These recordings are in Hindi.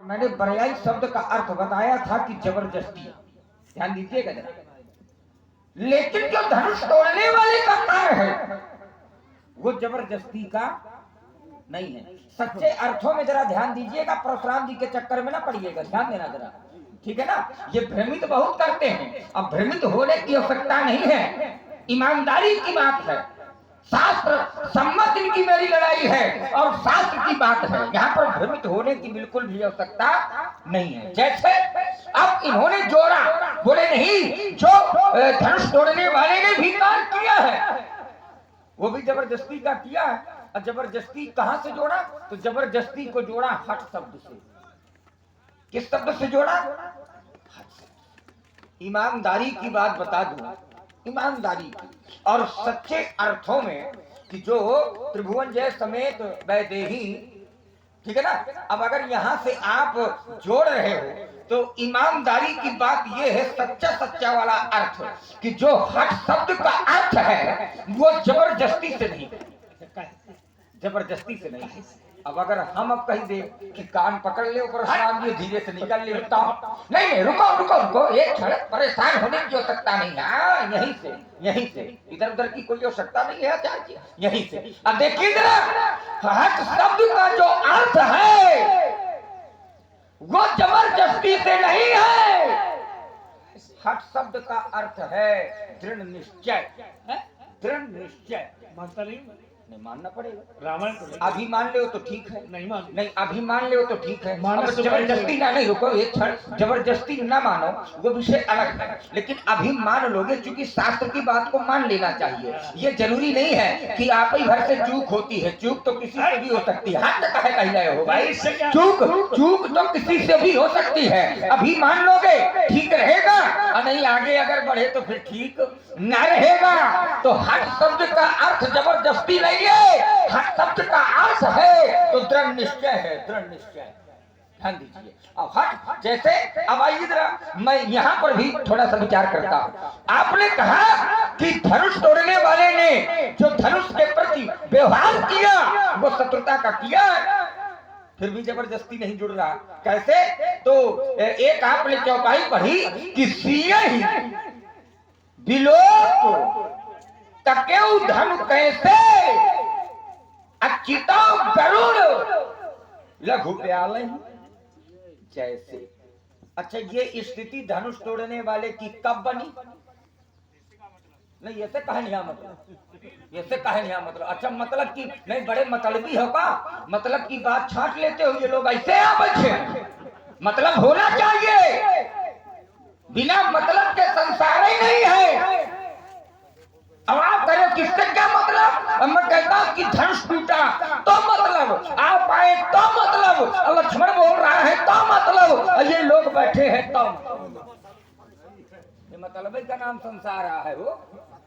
मैंने पर्यायी शब्द का अर्थ बताया था कि जबरदस्ती, ध्यान दीजिएगा जरा। लेकिन जो धनुष तोड़ने वाले का कार्य है वो जबरदस्ती का नहीं है। सच्चे अर्थों में जरा ध्यान दीजिएगा, परशुराम जी के चक्कर में ना पड़िएगा, ध्यान देना जरा, ठीक है ना। ये भ्रमित बहुत करते हैं, अब भ्रमित होने की आवश्यकता नहीं है, ईमानदारी की बात है, शास्त्र सम्मत इनकी मेरी लड़ाई है और शास्त्र की बात है, यहाँ पर भ्रमित होने की बिल्कुल भी आवश्यकता नहीं है। जैसे अब इन्होंने जोड़ा, बोले नहीं जो धनुष तोड़ने वाले ने भी कार्य किया है वो भी जबरदस्ती का किया है। और जबरदस्ती कहां से जोड़ा? तो जबरदस्ती को जोड़ा हठ शब्द से। किस शब्द से जोड़ा? हठ शब्द। ईमानदारी की बात बता दूं, ईमानदारी की और सच्चे अर्थों में कि जो त्रिभुवन जय समेत वैदेही, ठीक है ना। अब अगर यहां से आप जोड़ रहे हो तो ईमानदारी की बात यह है, सच्चा सच्चा वाला अर्थ कि जो हठ शब्द का अर्थ है वो जबरदस्ती से नहीं, जबरदस्ती से नहीं। अब अगर हम अब कही दे कि कान पकड़ ले परशुराम जी धीरे से निकल ले, नहीं नहीं रुको रुको रुको, एक क्षण, परेशान होने की आवश्यकता नहीं है। यहीं से इधर उधर की कोई आवश्यकता नहीं है आचार्य, यहीं से। अब देखिए जरा, हठ शब्द का जो अर्थ है वो जबरदस्ती से नहीं है। हठ शब्द का अर्थ है दृढ़ निश्चय, दृढ़ निश्चय। नहीं मानना पड़ेगा, रावण अभी मान ले तो ठीक है, नहीं अभी मान ले तो ठीक है, जबरदस्ती ना, नहीं रुको एक क्षण, जबरदस्ती ना मानो वो विषय अलग है, लेकिन अभी मान लोगे, क्योंकि शास्त्र की बात को मान लेना चाहिए। ये जरूरी नहीं है कि आप ही भर से चूक होती है, चूक तो किसी से भी हो सकती है। हाथ कहे कह रहे हो भाई, चूक तो किसी से भी हो सकती है। अभी मान लोगे ठीक रहेगा, और नहीं आगे अगर बढ़े तो फिर ठीक ना रहेगा। तो हठ शब्द का अर्थ जबरदस्ती नहीं है, हठ शब्द का अर्थ है तो दृढ़ निश्चय है, दृढ़ निश्चय। ध्यान दीजिए। अब हठ जैसे, अब आइए जरा, मैं यहाँ पर भी थोड़ा सा विचार करता हूँ। आपने कहा कि धनुष तोड़ने वाले ने जो धनुष के प्रति व्यवहार किया वो शत्रुता का किया, फिर भी जबरदस्ती नहीं जुड़ रहा। कैसे? तो एक आपने चौपाई पढ़ी कि सिया ही बिलोक तकेउ धनु कैसे अच्युतो गरुड़ लघु प्याले जैसे। अच्छा, ये स्थिति धनुष तोड़ने वाले की कब बनी? नहीं ऐसे कहे नहीं मतलब, ऐसे कहे नहीं मतलब। अच्छा मतलब कि नहीं, बड़े मतलबी हो का, मतलब की बात छाट लेते हो ये लोग, ऐसे आप अच्छे मतलब होना चाहिए, बिना मतलब के संसार ही नहीं है। अब आप कह रहे हो किससे क्या मतलब? अब मैं कहता हूं कि धनुष टूटा तो मतलब, आप आए तो मतलब, अब लक्ष्मण बोल रहा है तो मतलब, ये लोग बैठे हैं तो ये मतलब का नाम संसार रहा है। वो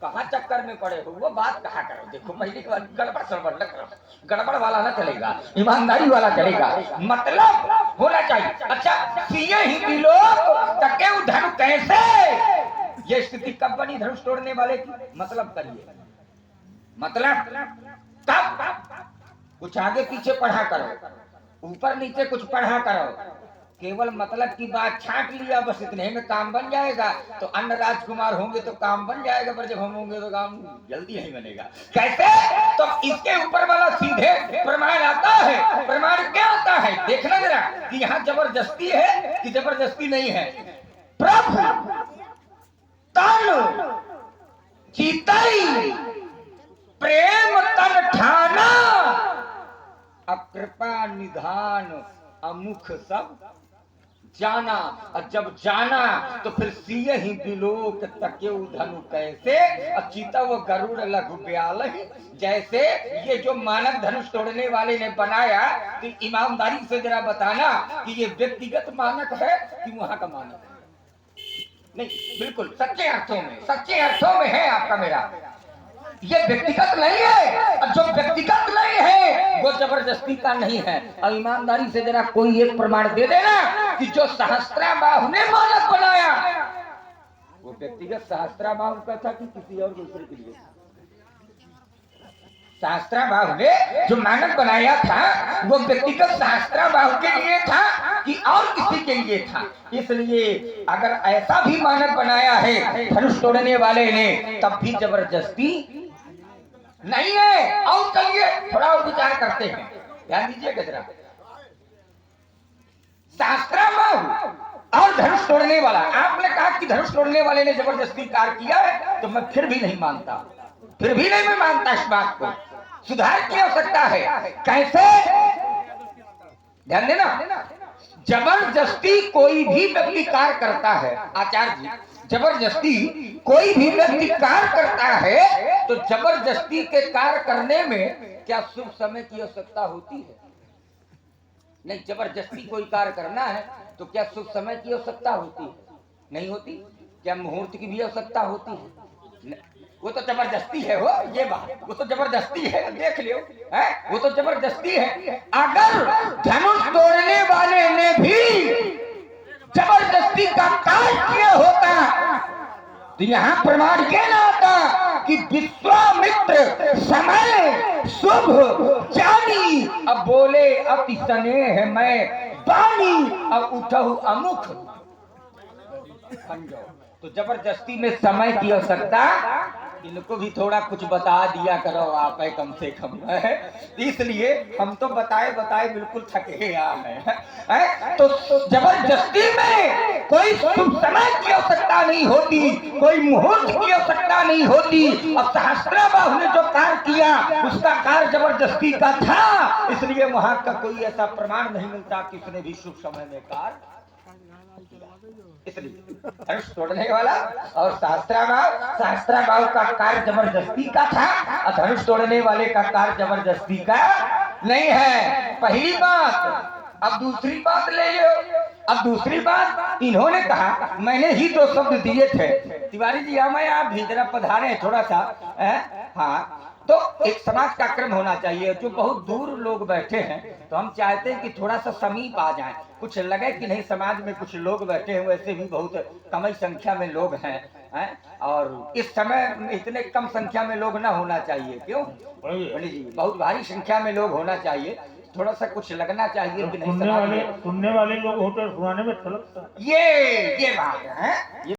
कहाँ चक्कर में पड़े हो, वो बात कहाँ करो। देखो पहले गड़बड़ सड़बड़ न करो, गड़बड़ वाला ना चलेगा, ईमानदारी वाला चलेगा, मतलब होना चाहिए। अच्छा, सिए ही लोग तके धन कैसे, ये स्थिति कब बनी धनुष तोड़ने वाले की? मतलब करिए, मतलब तब कुछ आगे पीछे पढ़ा करो, ऊपर नीचे कुछ पढ़ा करो, केवल मतलब की बात छांट लिया बस इतने में काम बन जाएगा। तो अन्य राजकुमार होंगे तो काम बन जाएगा, पर जब हम होंगे तो काम जल्दी नहीं बनेगा। कैसे? तो इसके ऊपर वाला सीधे प्रमाण आता है। प्रमाण क्या आता है देखना जरा कि यहाँ जबरदस्ती है कि जबरदस्ती नहीं है। प्रभु तन जीतई प्रेम तन ठाना, अकृपा निधान अमुख सब जाना। और जब जाना तो फिर सिए ही बिलोक तकेउ धनु कैसे अचिता वो गरुड़ लघु ब्याल जैसे। ये जो मानक धनुष तोड़ने वाले ने बनाया, तो ईमानदारी से जरा बताना कि ये व्यक्तिगत मानक है कि वहां का मानक है? नहीं, बिल्कुल सच्चे अर्थों में, सच्चे अर्थों में है आपका मेरा, ये व्यक्तिगत नहीं है। और जो व्यक्तिगत नहीं है वो जबरदस्ती का नहीं है। और ईमानदारी से जरा कोई एक प्रमाण दे देना कि जो सहस्त्राबाहु ने मानक बनाया वो व्यक्तिगत सहस्त्राबाहु का था कि किसी और दूसरे के लिए? सहस्त्राबाहु ने जो मानव बनाया था वो व्यक्तिगत सहस्त्राबाहु के लिए था कि और किसी के लिए था। इसलिए अगर ऐसा भी मानव बनाया है धनुष तोड़ने वाले ने तब भी जबरदस्ती नहीं है। और चलिए थोड़ा और विचार करते हैं, ध्यान दीजिएगा जरा। सहस्त्राबाहु और धनुष तोड़ने वाला, आपने कहा कि धनुष तोड़ने वाले ने जबरदस्ती कार्य किया है, तो मैं फिर भी नहीं मानता, फिर भी नहीं मैं मानता। इस बात को सुधार की आवश्यकता है। कैसे? ध्यान देना, जबरदस्ती कोई भी व्यक्ति कार्य करता है, आचार्य जी, जबरदस्ती कोई भी व्यक्ति कार्य करता है तो जबरदस्ती के कार्य करने में क्या शुभ समय की आवश्यकता होती है? नहीं, जबरदस्ती कोई कार्य करना है तो क्या शुभ समय की आवश्यकता होती है? नहीं होती। क्या मुहूर्त की भी आवश्यकता होती है? वो तो जबरदस्ती है, हो ये बात, वो तो जबरदस्ती है, देख लियो है, वो तो जबरदस्ती है। अगर धनुष तोड़ने वाले ने भी जबरदस्ती का कार्य किया होता तो यहाँ प्रमाण ये ना आता कि विश्वामित्र समय शुभ जानी, अब बोले अति स्नेह मैं बानी, अब उठहु अमुख। तो जबरदस्ती में समय की आवश्यकता, इनको भी थोड़ा कुछ बता दिया करो आप है कम से कम है। इसलिए हम तो बताए बताए बिल्कुल थके हैं। तो जबरदस्ती में कोई शुभ समय की आवश्यकता नहीं होती, कोई मुहूर्त की आवश्यकता नहीं होती। अब सहस्त्राबाहु ने जो कार्य किया उसका कार्य जबरदस्ती का था, इसलिए वहां का कोई ऐसा प्रमाण नहीं मिलता कि उसने भी शुभ समय में कार्य। इसलिए धनुष तोड़ने वाला और सहस्त्राबाहु का कार्य जबरदस्ती का था और धनुष तोड़ने वाले का कार्य जबरदस्ती का नहीं है। पहली बात। अब दूसरी बात ले लो। अब दूसरी बात, इन्होंने कहा मैंने ही दो शब्द दिए थे। तिवारी जी हमें आप भी जरा पधारे थोड़ा सा हाँ। तो एक समाज का क्रम होना चाहिए। जो बहुत दूर लोग बैठे हैं तो हम चाहते हैं कि थोड़ा सा समीप आ जाएं, कुछ लगे कि नहीं समाज में कुछ लोग बैठे हैं, वैसे भी बहुत कम संख्या में लोग हैं और इस समय इतने कम संख्या में लोग ना होना चाहिए। क्यों पंडित जी? बहुत भारी संख्या में लोग होना चाहिए, थोड़ा सा कुछ लगना चाहिए कि नहीं। सुनने वाले लोग होते सुनाने में अच्छा लगता है। ये बात है।